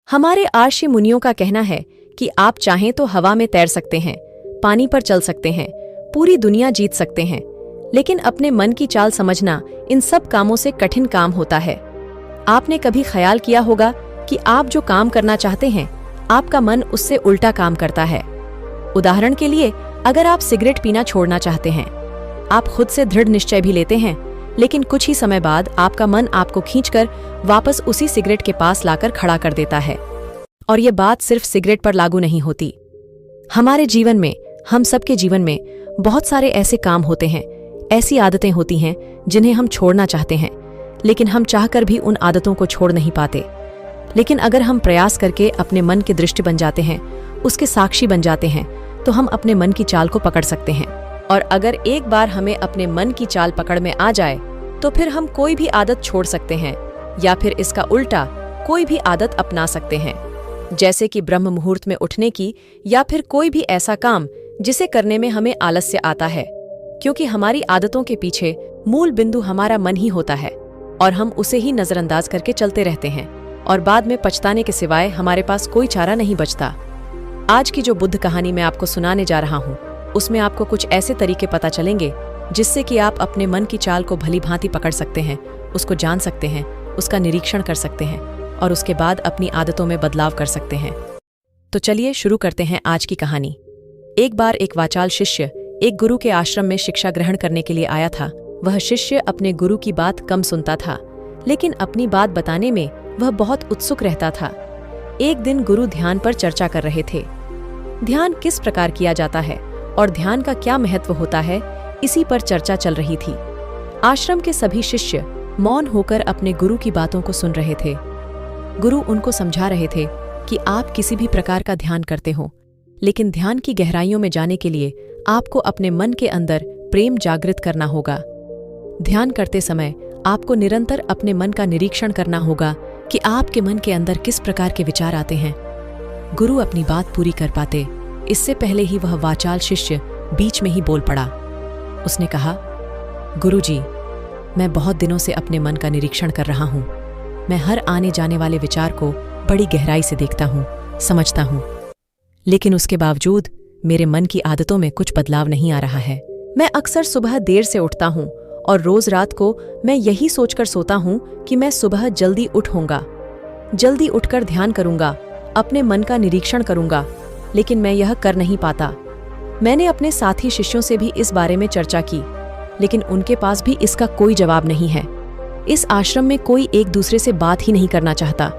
हमारे आर्षि मुनियों का कहना है कि आप चाहें तो हवा में तैर सकते हैं, पानी पर चल सकते हैं, पूरी दुनिया जीत सकते हैं, लेकिन अपने मन की चाल समझना इन सब कामों से कठिन काम होता है। आपने कभी ख्याल किया होगा कि आप जो काम करना चाहते हैं, आपका मन उससे उल्टा काम करता है। उदाहरण के लिए, अगर आप सिगरेट पीना छोड़ना चाहते हैं, आप खुद से दृढ़ निश्चय भी लेते हैं, लेकिन कुछ ही समय बाद आपका मन आपको खींचकर वापस उसी सिगरेट के पास लाकर खड़ा कर देता है। और ये बात सिर्फ सिगरेट पर लागू नहीं होती। हमारे जीवन में, हम सबके जीवन में बहुत सारे ऐसे काम होते हैं, ऐसी आदतें होती हैं जिन्हें हम छोड़ना चाहते हैं, लेकिन हम चाहकर भी उन आदतों को छोड़ नहीं पाते। लेकिन अगर हम प्रयास करके अपने मन के दृष्टि बन जाते हैं, उसके साक्षी बन जाते हैं, तो हम अपने मन की चाल को पकड़ सकते हैं। और अगर एक बार हमें अपने मन की चाल पकड़ में आ जाए, तो फिर हम कोई भी आदत छोड़ सकते हैं, या फिर इसका उल्टा कोई भी आदत अपना सकते हैं, जैसे कि ब्रह्म मुहूर्त में उठने की, या फिर कोई भी ऐसा काम जिसे करने में हमें आलस्य आता है, क्योंकि हमारी आदतों के पीछे मूल बिंदु हमारा मन ही होता है और हम उसे ही नजरअंदाज करके चलते रहते हैं और बाद में पछताने के सिवाय हमारे पास कोई चारा नहीं बचता। आज की जो बुद्ध कहानी मैं आपको सुनाने जा रहा हूँ, उसमें आपको कुछ ऐसे तरीके पता चलेंगे जिससे कि आप अपने मन की चाल को भली भांति पकड़ सकते हैं, उसको जान सकते हैं, उसका निरीक्षण कर सकते हैं और उसके बाद अपनी आदतों में बदलाव कर सकते हैं। तो चलिए शुरू करते हैं आज की कहानी। एक बार एक वाचाल शिष्य एक गुरु के आश्रम में शिक्षा ग्रहण करने के लिए आया था। वह शिष्य अपने गुरु की बात कम सुनता था, लेकिन अपनी बात बताने में वह बहुत उत्सुक रहता था। एक दिन गुरु ध्यान पर चर्चा कर रहे थे। ध्यान किस प्रकार किया जाता है और ध्यान का क्या महत्व होता है, इसी पर चर्चा चल रही थी। आश्रम के सभी शिष्य मौन होकर अपने गुरु की बातों को सुन रहे थे। गुरु उनको समझा रहे थे कि आप किसी भी प्रकार का ध्यान करते हो, लेकिन ध्यान की गहराइयों में जाने के लिए आपको अपने मन के अंदर प्रेम जागृत करना होगा। ध्यान करते समय आपको निरंतर अपने मन का निरीक्षण करना होगा कि आपके मन के अंदर किस प्रकार के विचार आते हैं। गुरु अपनी बात पूरी कर पाते, इससे पहले ही वह वाचाल शिष्य बीच में ही बोल पड़ा। उसने कहा, गुरुजी, मैं बहुत दिनों से अपने मन का निरीक्षण कर रहा हूँ। मैं हर आने जाने वाले विचार को बड़ी गहराई से देखता हूँ, समझता हूँ, लेकिन उसके बावजूद मेरे मन की आदतों में कुछ बदलाव नहीं आ रहा है। मैं अक्सर सुबह देर से उठता हूँ और रोज रात को मैं यही सोचकर सोता हूँ कि मैं सुबह जल्दी उठूंगा, जल्दी उठकर ध्यान करूंगा, अपने मन का निरीक्षण करूंगा, लेकिन मैं यह कर नहीं पाता। मैंने अपने साथी शिष्यों से भी इस बारे में चर्चा की, लेकिन उनके पास भी इसका कोई जवाब नहीं है। इस आश्रम में कोई एक दूसरे से बात ही नहीं करना चाहता।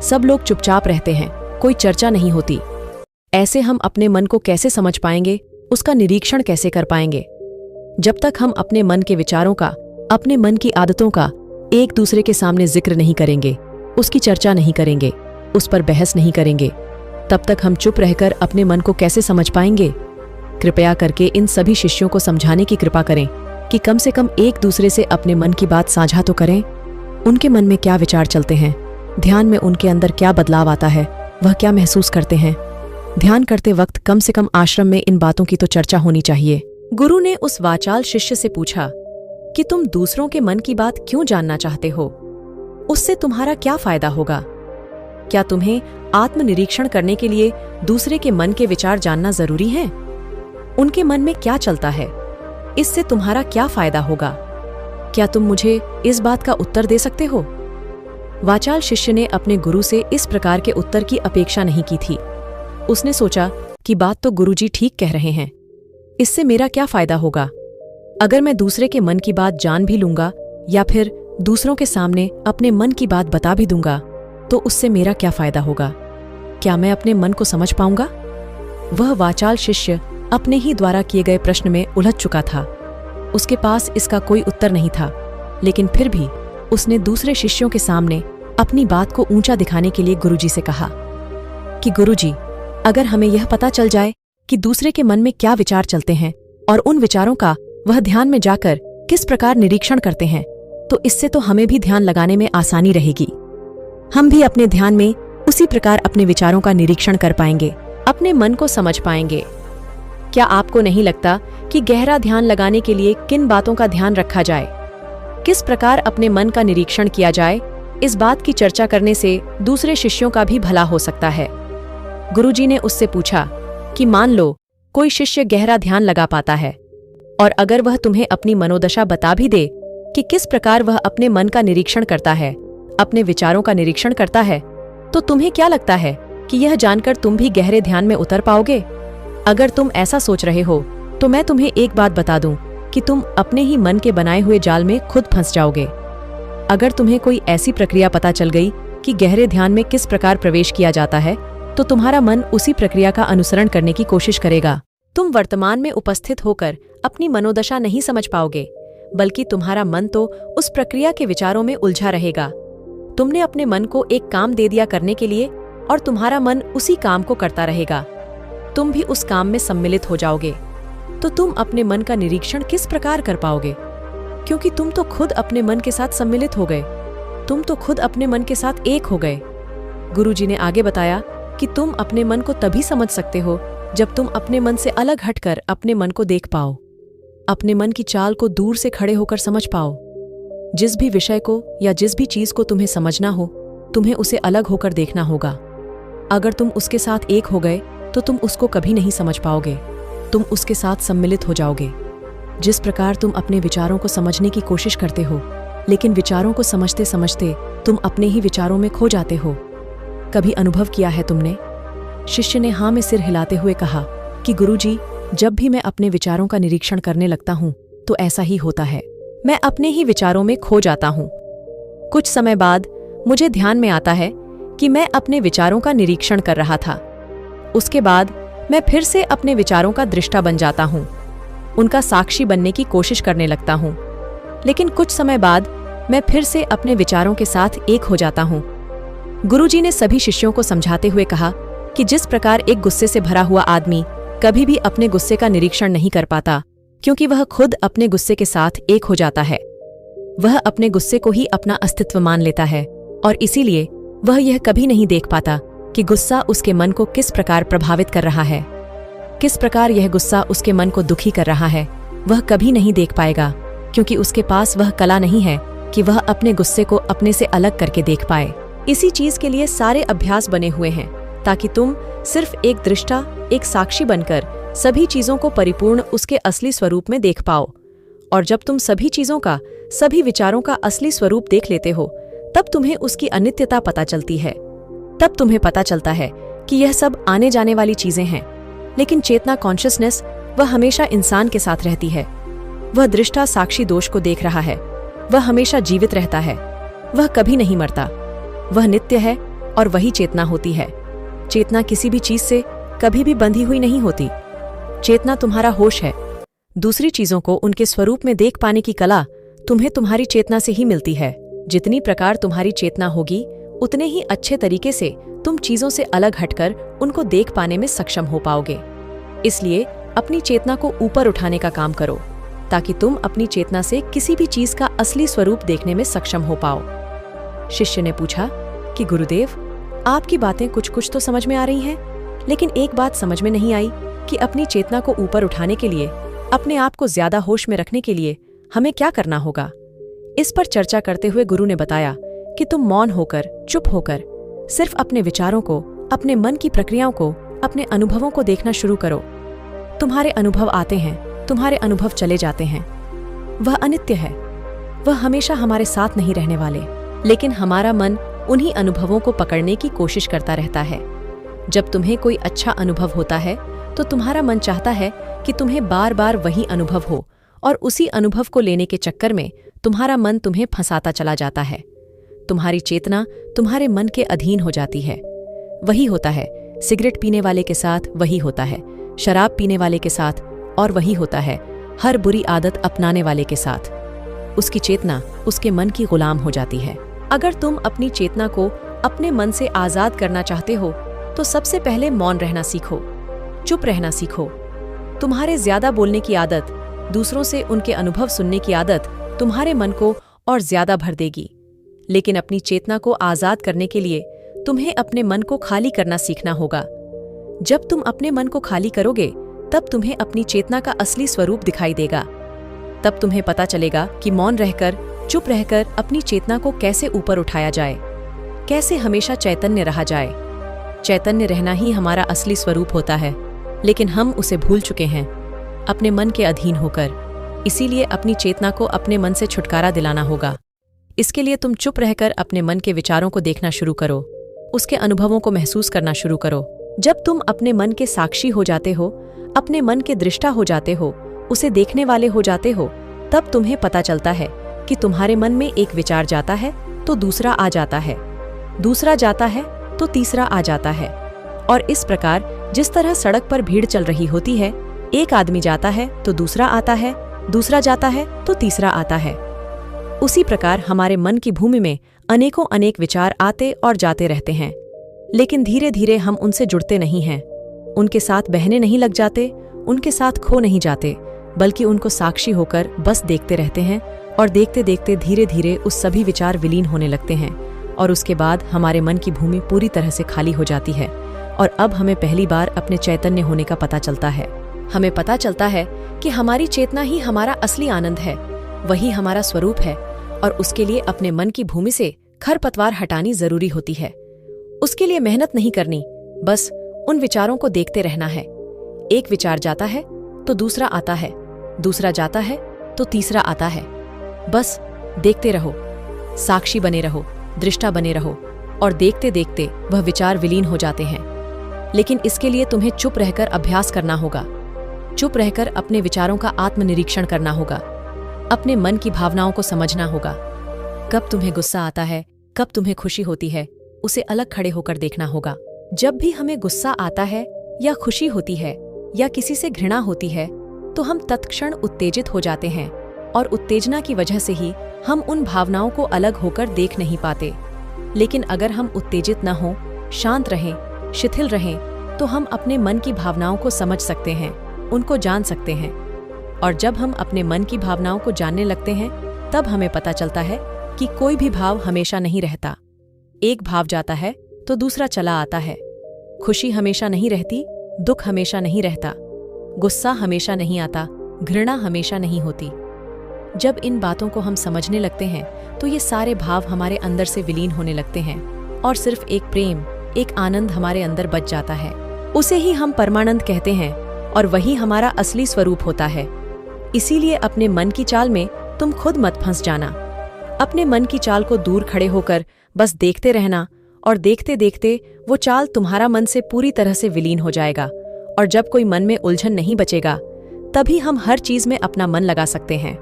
सब लोग चुपचाप रहते हैं, कोई चर्चा नहीं होती। ऐसे हम अपने मन को कैसे समझ पाएंगे, उसका निरीक्षण कैसे कर पाएंगे? जब तक हम अपने मन के विचारों का, अपने मन की आदतों का एक दूसरे के सामने जिक्र नहीं करेंगे, उसकी चर्चा नहीं करेंगे, उस पर बहस नहीं करेंगे, तब तक हम चुप रहकर अपने मन को कैसे समझ पाएंगे? कृपया करके इन सभी शिष्यों को समझाने की कृपा करें कि कम से कम एक दूसरे से अपने मन की बात साझा तो करें। उनके मन में क्या विचार चलते हैं, ध्यान में उनके अंदर क्या बदलाव आता है, वह क्या महसूस करते हैं। ध्यान करते वक्त कम से कम आश्रम में इन बातों की तो चर्चा होनी चाहिए। गुरु ने उस वाचाल शिष्य से पूछा कि तुम दूसरों के मन की बात क्यों जानना चाहते हो? उससे तुम्हारा क्या फायदा होगा? क्या तुम्हें आत्मनिरीक्षण करने के लिए दूसरे के मन के विचार जानना जरूरी है? उनके मन में क्या चलता है, इससे तुम्हारा क्या फायदा होगा? क्या तुम मुझे इस बात का उत्तर दे सकते हो? वाचाल शिष्य ने अपने गुरु से इस प्रकार के उत्तर की अपेक्षा नहीं की थी। उसने सोचा कि बात तो गुरुजी ठीक कह रहे हैं, इससे मेरा क्या फायदा होगा? अगर मैं दूसरे के मन की बात जान भी लूंगा या फिर दूसरों के सामने अपने मन की बात बता भी दूंगा, तो उससे मेरा क्या फायदा होगा? क्या मैं अपने मन को समझ पाऊंगा? वह वाचाल शिष्य अपने ही द्वारा किए गए प्रश्न में उलझ चुका था। उसके पास इसका कोई उत्तर नहीं था, लेकिन फिर भी उसने दूसरे शिष्यों के सामने अपनी बात को ऊंचा दिखाने के लिए गुरुजी से कहा कि गुरुजी, अगर हमें यह पता चल जाए कि दूसरे के मन में क्या विचार चलते हैं और उन विचारों का वह ध्यान में जाकर किस प्रकार निरीक्षण करते हैं, तो इससे तो हमें भी ध्यान लगाने में आसानी रहेगी। हम भी अपने ध्यान में उसी प्रकार अपने विचारों का निरीक्षण कर पाएंगे, अपने मन को समझ पाएंगे। क्या आपको नहीं लगता कि गहरा ध्यान लगाने के लिए किन बातों का ध्यान रखा जाए, किस प्रकार अपने मन का निरीक्षण किया जाए, इस बात की चर्चा करने से दूसरे शिष्यों का भी भला हो सकता है। गुरुजी ने उससे पूछा कि मान लो कोई शिष्य गहरा ध्यान लगा पाता है और अगर वह तुम्हें अपनी मनोदशा बता भी दे कि किस प्रकार वह अपने मन का निरीक्षण करता है, अपने विचारों का निरीक्षण करता है, तो तुम्हें क्या लगता है कि यह जानकर तुम भी गहरे ध्यान में उतर पाओगे? अगर तुम ऐसा सोच रहे हो तो मैं तुम्हें एक बात बता दूं कि तुम अपने ही मन के बनाए हुए जाल में खुद फंस जाओगे। अगर तुम्हें कोई ऐसी प्रक्रिया पता चल गई कि गहरे ध्यान में किस प्रकार प्रवेश किया जाता है, तो तुम्हारा मन उसी प्रक्रिया का अनुसरण करने की कोशिश करेगा। तुम वर्तमान में उपस्थित होकर अपनी मनोदशा नहीं समझ पाओगे, बल्कि तुम्हारा मन तो उस प्रक्रिया के विचारों में उलझा रहेगा। तुमने अपने मन को एक काम दे दिया करने के लिए और तुम्हारा मन उसी काम को करता रहेगा। तुम भी उस काम में सम्मिलित हो जाओगे। तो तुम अपने मन का निरीक्षण किस प्रकार कर पाओगे? क्योंकि तुम तो खुद अपने मन के साथ सम्मिलित हो गए, तुम तो खुद अपने मन के साथ एक हो गए। गुरुजी ने आगे बताया कि तुम अपने मन को तभी समझ सकते हो जब तुम अपने मन से अलग हटकर अपने मन को देख पाओ, अपने मन की चाल को दूर से खड़े होकर समझ पाओ। जिस भी विषय को या जिस भी चीज को तुम्हें समझना हो, तुम्हें उसे अलग होकर देखना होगा। अगर तुम उसके साथ एक हो गए तो तुम उसको कभी नहीं समझ पाओगे, तुम उसके साथ सम्मिलित हो जाओगे। जिस प्रकार तुम अपने विचारों को समझने की कोशिश करते हो, लेकिन विचारों को समझते समझते तुम अपने ही विचारों में खो जाते हो। कभी अनुभव किया है तुमने? शिष्य ने हाँ में सिर हिलाते हुए कहा कि गुरुजी, जब भी मैं अपने विचारों का निरीक्षण करने लगता हूँ तो ऐसा ही होता है, मैं अपने ही विचारों में खो जाता हूँ। कुछ समय बाद मुझे ध्यान में आता है कि मैं अपने विचारों का निरीक्षण कर रहा था। उसके बाद मैं फिर से अपने विचारों का दृष्टा बन जाता हूँ, उनका साक्षी बनने की कोशिश करने लगता हूँ। लेकिन कुछ समय बाद मैं फिर से अपने विचारों के साथ एक हो जाता हूँ। गुरुजी ने सभी शिष्यों को समझाते हुए कहा कि जिस प्रकार एक गुस्से से भरा हुआ आदमी कभी भी अपने गुस्से का निरीक्षण नहीं कर पाता, क्योंकि वह खुद अपने गुस्से के साथ एक हो जाता है। वह अपने गुस्से को ही अपना अस्तित्व मान लेता है और इसीलिए वह यह कभी नहीं देख पाता कि गुस्सा उसके मन को किस प्रकार प्रभावित कर रहा है, किस प्रकार यह गुस्सा उसके मन को दुखी कर रहा है। वह कभी नहीं देख पाएगा, क्योंकि उसके पास वह कला नहीं है कि वह अपने गुस्से को अपने से अलग करके देख पाए। इसी चीज के लिए सारे अभ्यास बने हुए हैं, ताकि तुम सिर्फ एक दृष्टा, एक साक्षी बनकर सभी चीजों को परिपूर्ण उसके असली स्वरूप में देख पाओ। और जब तुम सभी चीजों का, सभी विचारों का असली स्वरूप देख लेते हो, तब तुम्हें उसकी अनित्यता पता चलती है। तब तुम्हें पता चलता है कि यह सब आने जाने वाली चीजें हैं, लेकिन चेतना कॉन्शियसनेस वह हमेशा इंसान के साथ रहती है। वह दृष्टा साक्षी दोष को देख रहा है, वह हमेशा जीवित रहता है, वह कभी नहीं मरता, वह नित्य है और वही चेतना होती है। चेतना किसी भी चीज से कभी भी बंधी हुई नहीं होती। चेतना तुम्हारा होश है। दूसरी चीजों को उनके स्वरूप में देख पाने की कला तुम्हें तुम्हारी चेतना से ही मिलती है। जितनी प्रकार तुम्हारी चेतना होगी, उतने ही अच्छे तरीके से तुम चीजों से अलग हटकर उनको देख पाने में सक्षम हो पाओगे। इसलिए अपनी चेतना को ऊपर उठाने का काम करो, ताकि तुम अपनी चेतना से किसी भी चीज का असली स्वरूप देखने में सक्षम हो पाओ। शिष्य ने पूछा कि गुरुदेव, आपकी बातें कुछ कुछ तो समझ में आ रही हैं, लेकिन एक बात समझ में नहीं आई कि अपनी चेतना को ऊपर उठाने के लिए, अपने आप को ज्यादा होश में रखने के लिए हमें क्या करना होगा। इस पर चर्चा करते हुए गुरु ने बताया कि तुम मौन होकर, चुप होकर सिर्फ अपने विचारों को, अपने मन की प्रक्रियाओं को, अपने अनुभवों को देखना शुरू करो। तुम्हारे अनुभव आते हैं, तुम्हारे अनुभव चले जाते हैं। वह अनित्य है, वह हमेशा हमारे साथ नहीं रहने वाले, लेकिन हमारा मन उन्हीं अनुभवों को पकड़ने की कोशिश करता रहता है। जब तुम्हें कोई अच्छा अनुभव होता है तो तुम्हारा मन चाहता है कि तुम्हें बार बार वही अनुभव हो, और उसी अनुभव को लेने के चक्कर में तुम्हारा मन तुम्हें फंसाता चला जाता है। तुम्हारी चेतना तुम्हारे मन के अधीन हो जाती है। वही होता है सिगरेट पीने वाले के साथ, वही होता है शराब पीने वाले के साथ, और वही होता है हर बुरी आदत अपनाने वाले के साथ। उसकी चेतना उसके मन की गुलाम हो जाती है। अगर तुम अपनी चेतना को अपने मन से आजाद करना चाहते हो तो सबसे पहले मौन रहना सीखो, चुप रहना सीखो। तुम्हारे ज्यादा बोलने की आदत, दूसरों से उनके अनुभव सुनने की आदत तुम्हारे मन को और ज्यादा भर देगी। लेकिन अपनी चेतना को आजाद करने के लिए तुम्हें अपने मन को खाली करना सीखना होगा। जब तुम अपने मन को खाली करोगे, तब तुम्हें अपनी चेतना का असली स्वरूप दिखाई देगा। तब तुम्हें पता चलेगा कि मौन रहकर चुप रहकर अपनी चेतना को कैसे ऊपर उठाया जाए, कैसे हमेशा चैतन्य रहा जाए। चैतन्य रहना ही हमारा असली स्वरूप होता है, लेकिन हम उसे भूल चुके हैं अपने मन के अधीन होकर। इसीलिए अपनी चेतना को अपने मन से छुटकारा दिलाना होगा। इसके लिए तुम चुप रहकर अपने मन के विचारों को देखना शुरू करो, उसके अनुभवों को महसूस करना शुरू करो। जब तुम अपने मन के साक्षी हो जाते हो, अपने मन के दृष्टा हो जाते हो, उसे देखने वाले हो जाते हो, तब तुम्हें पता चलता है कि तुम्हारे मन में एक विचार जाता है तो दूसरा आ जाता है, दूसरा जाता है तो तीसरा आ जाता है। और इस प्रकार जिस तरह सड़क पर भीड़ चल रही होती है, एक आदमी जाता है तो दूसरा आता है, दूसरा जाता है तो तीसरा आता है, उसी प्रकार हमारे मन की भूमि में अनेकों अनेक विचार आते और जाते रहते हैं। लेकिन धीरे धीरे हम उनसे जुड़ते नहीं हैं, उनके साथ बहने नहीं लग जाते, उनके साथ खो नहीं जाते, बल्कि उनको साक्षी होकर बस देखते रहते हैं। और देखते देखते धीरे धीरे उस सभी विचार विलीन होने लगते हैं और उसके बाद हमारे मन की भूमि पूरी तरह से खाली हो जाती है। और अब हमें पहली बार अपने चैतन्य होने का पता चलता है। हमें पता चलता है कि हमारी चेतना ही हमारा असली आनंद है, वही हमारा स्वरूप है। और उसके लिए अपने मन की भूमि से खरपतवार हटानी जरूरी होती है। उसके लिए मेहनत नहीं करनी, बस उन विचारों को देखते रहना है। एक विचार जाता है तो दूसरा आता है, दूसरा जाता है तो तीसरा आता है। बस देखते रहो, साक्षी बने रहो, दृष्टा बने रहो, और देखते देखते वह विचार विलीन हो जाते हैं। लेकिन इसके लिए तुम्हें चुप रहकर अभ्यास करना होगा। चुप रहकर अपने विचारों का आत्मनिरीक्षण करना होगा, अपने मन की भावनाओं को समझना होगा। कब तुम्हें गुस्सा आता है, कब तुम्हें खुशी होती है, उसे अलग खड़े होकर देखना होगा। जब भी हमें गुस्सा आता है या खुशी होती है या किसी से घृणा होती है, तो हम तत्क्षण उत्तेजित हो जाते हैं और उत्तेजना की वजह से ही हम उन भावनाओं को अलग होकर देख नहीं पाते। लेकिन अगर हम उत्तेजित न हों, शांत रहें, शिथिल रहें, तो हम अपने मन की भावनाओं को समझ सकते हैं, उनको जान सकते हैं। और जब हम अपने मन की भावनाओं को जानने लगते हैं, तब हमें पता चलता है कि कोई भी भाव हमेशा नहीं रहता। एक भाव जाता है तो दूसरा चला आता है। खुशी हमेशा नहीं रहती, दुख हमेशा नहीं रहता, गुस्सा हमेशा नहीं आता, घृणा हमेशा नहीं होती। जब इन बातों को हम समझने लगते हैं, तो ये सारे भाव हमारे अंदर से विलीन होने लगते हैं और सिर्फ एक प्रेम, एक आनंद हमारे अंदर बच जाता है। उसे ही हम परमानंद कहते हैं और वही हमारा असली स्वरूप होता है। इसीलिए अपने मन की चाल में तुम खुद मत फंस जाना। अपने मन की चाल को दूर खड़े होकर बस देखते रहना, और देखते देखते वो चाल तुम्हारा मन से पूरी तरह से विलीन हो जाएगा। और जब कोई मन में उलझन नहीं बचेगा, तभी हम हर चीज में अपना मन लगा सकते हैं,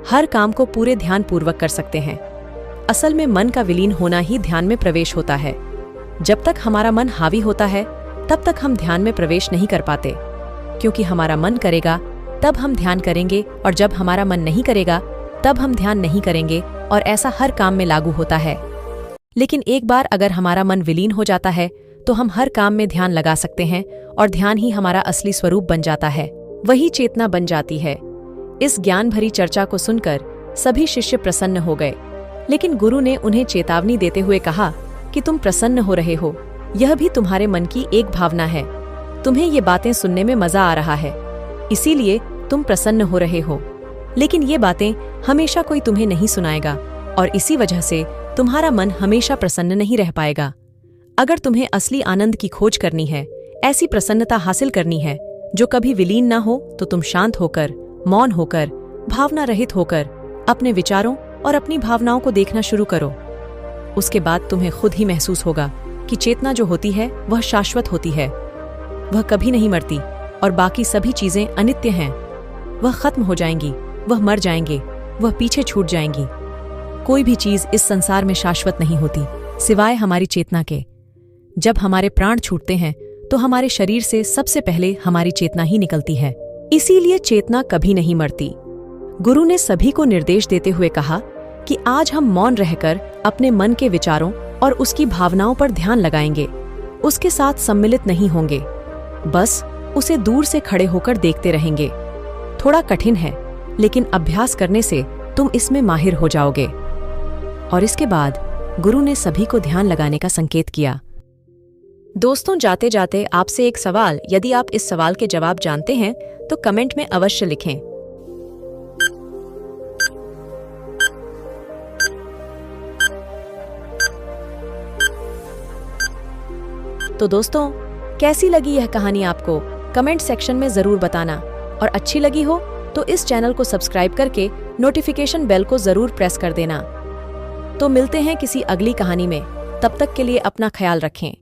हर काम को पूरे ध्यान पूर्वक कर सकते हैं। असल में मन का विलीन होना ही ध्यान में प्रवेश होता है। जब तक हमारा मन हावी होता है, तब तक हम ध्यान में प्रवेश नहीं कर पाते, क्योंकि हमारा मन करेगा तब हम ध्यान करेंगे, और जब हमारा मन नहीं करेगा तब हम ध्यान नहीं करेंगे। और ऐसा हर काम में लागू होता है। लेकिन एक बार अगर हमारा मन विलीन हो जाता है, तो हम हर काम में ध्यान लगा सकते हैं, और ध्यान ही हमारा असली स्वरूप बन जाता है, वही चेतना बन जाती है। इस ज्ञान भरी चर्चा को सुनकर सभी शिष्य प्रसन्न हो गए। लेकिन गुरु ने उन्हें चेतावनी देते हुए कहा कि तुम प्रसन्न हो रहे हो, यह भी तुम्हारे मन की एक भावना है। तुम्हें ये बातें सुनने में मजा आ रहा है, इसीलिए तुम प्रसन्न हो रहे हो। लेकिन ये बातें हमेशा कोई तुम्हें नहीं सुनाएगा, और इसी वजह से तुम्हारा मन हमेशा प्रसन्न नहीं रह पाएगा। अगर तुम्हें असली आनंद की खोज करनी है, ऐसी प्रसन्नता हासिल करनी है जो कभी विलीन ना हो, तो तुम शांत होकर, मौन होकर, भावना रहित होकर अपने विचारों और अपनी भावनाओं को देखना शुरू करो। उसके बाद तुम्हें खुद ही महसूस होगा कि चेतना जो होती है वह शाश्वत होती है, वह कभी नहीं मरती, और बाकी सभी चीजें अनित्य हैं। वह खत्म हो जाएंगी, वह मर जाएंगे, वह पीछे छूट जाएंगी। कोई भी चीज इस संसार में शाश्वत नहीं होती सिवाय हमारी चेतना के। जब हमारे प्राण छूटते हैं, तो हमारे शरीर से सबसे पहले हमारी चेतना ही निकलती है। इसीलिए चेतना कभी नहीं मरती। गुरु ने सभी को निर्देश देते हुए कहा कि आज हम मौन रहकर अपने मन के विचारों और उसकी भावनाओं पर ध्यान लगाएंगे, उसके साथ सम्मिलित नहीं होंगे, बस उसे दूर से खड़े होकर देखते रहेंगे। थोड़ा कठिन है, लेकिन अभ्यास करने से तुम इसमें माहिर हो जाओगे। और इसके बाद गुरु ने सभी को ध्यान लगाने का संकेत किया। दोस्तों, जाते जाते आपसे एक सवाल, यदि आप इस सवाल के जवाब जानते हैं तो कमेंट में अवश्य लिखें। तो दोस्तों, कैसी लगी यह कहानी आपको कमेंट सेक्शन में जरूर बताना, और अच्छी लगी हो तो इस चैनल को सब्सक्राइब करके नोटिफिकेशन बेल को जरूर प्रेस कर देना। तो मिलते हैं किसी अगली कहानी में, तब तक के लिए अपना ख्याल रखें।